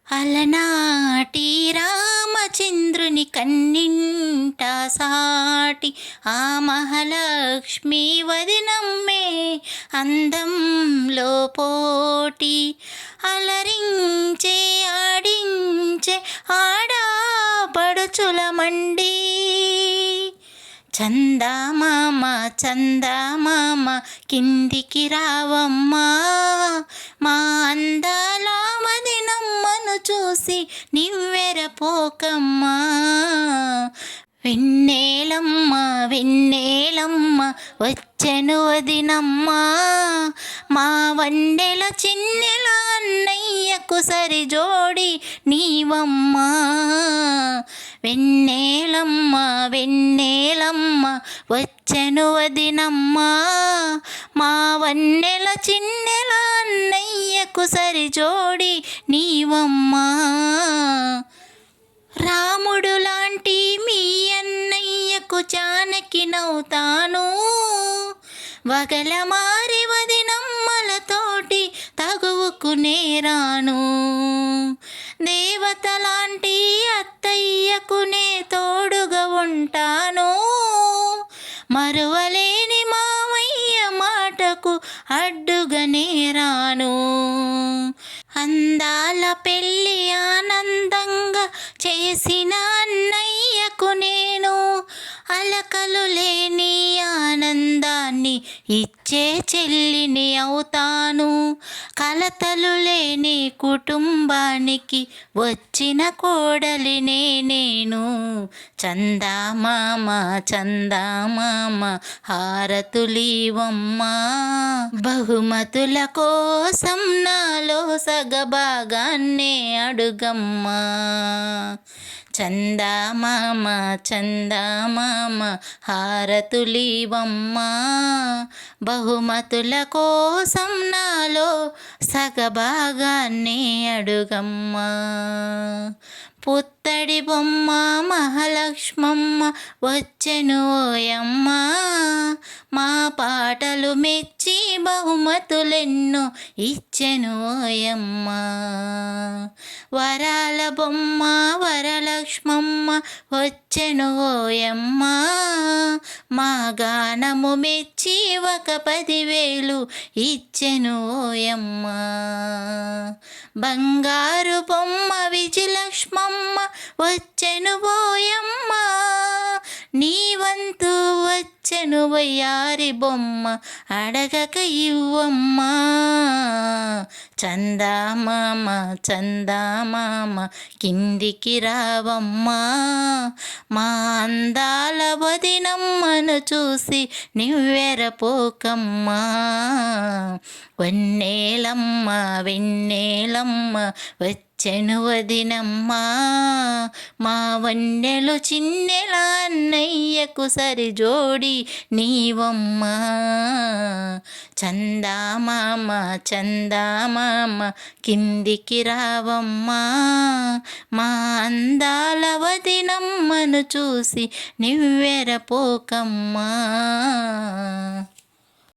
అలనాటి రామచంద్రుని కన్నింట సాటి ఆ మహాలక్ష్మి వదినమ్మే అందంలో పోటీ అలరించే ఆడించే ఆడపడుచుల మండి చందామామ చందామామ కిందికి రావమ్మా మా అందాల వదినమ్మను చూసి నివ్వెరపోకమ్మా వెన్నెలమ్మ వెన్నెలమ్మ వచ్చెను వదినమ్మా మా వన్నెల చిన్నెల అన్నయ్యకు సరి జోడి నీవమ్మా వెన్నెలమ్మ వెన్నెలమ్మ వచ్చెను వదినమ్మా మా వన్నెల చిన్నెల అన్నయ్యకు సరి జోడి నీవమ్మా రాముడు లాంటి మీ అన్నయ్యకు జానకి నవ్వుతాను వగల మారి వదినమ్మలతోటి తగువుకు నేరాను దేవత లాంటి అత్తయ్యకు నే తోడుగా ఉంటాను మరువలేని మామయ్య మాటకు అడ్డుగా నేరాను అందాల పెళ్ళి ఆనందంగా చేసిన అన్నయ్యకు నేను అలకలు లేని ఆనందాన్ని ఇచ్చే చెల్లిని అవుతాను కలతలు లేని కుటుంబానికి వచ్చిన కోడలినే నేను చందామామ చందామామ హారతులీవమ్మా బహుమతుల కోసం నాలో సగభాగాన్నే అడుగమ్మా చందామామ చందామామ హారతులీవమ్మా బహుమతుల కోసం నాలో సగభాగాన్నే అడుగమ్మా పుత్తడి బొమ్మ మహాలక్ష్మమ్మ వచ్చెను ఓయమ్మ మా పాటలు మెచ్చి బహుమతులెన్నో ఇచ్చెను ఓయమ్మ వరాల బొమ్మ వరలక్ష్మమ్మ వచ్చెను ఓయమ్మ మా గానము మెచ్చి 10,000 ఇచ్చెను ఓయమ్మ బంగారు బొమ్మ విజయలక్ష్మమ్మ వచ్చెను ఓయమ్మ నీ వంతు వచ్చెను వయ్యారి బొమ్మ అడగక ఇవ్వమ్మా చందామామ చందామామ కిందికి రావమ్మా మా అందాల వదినమ్మను చూసి నివ్వెరపోకమ్మా వన్నెలమ్మ వెన్నెలమ్మ వచ్చెను వదినమ్మా మా వన్నెలు చిన్నెల అన్నయ్యకు సరి జోడి నీవమ్మా చందామామ చందామామ కిందికి రావమ్మా మా అందాల వదినమ్మను చూసి నివ్వెరపోకమ్మా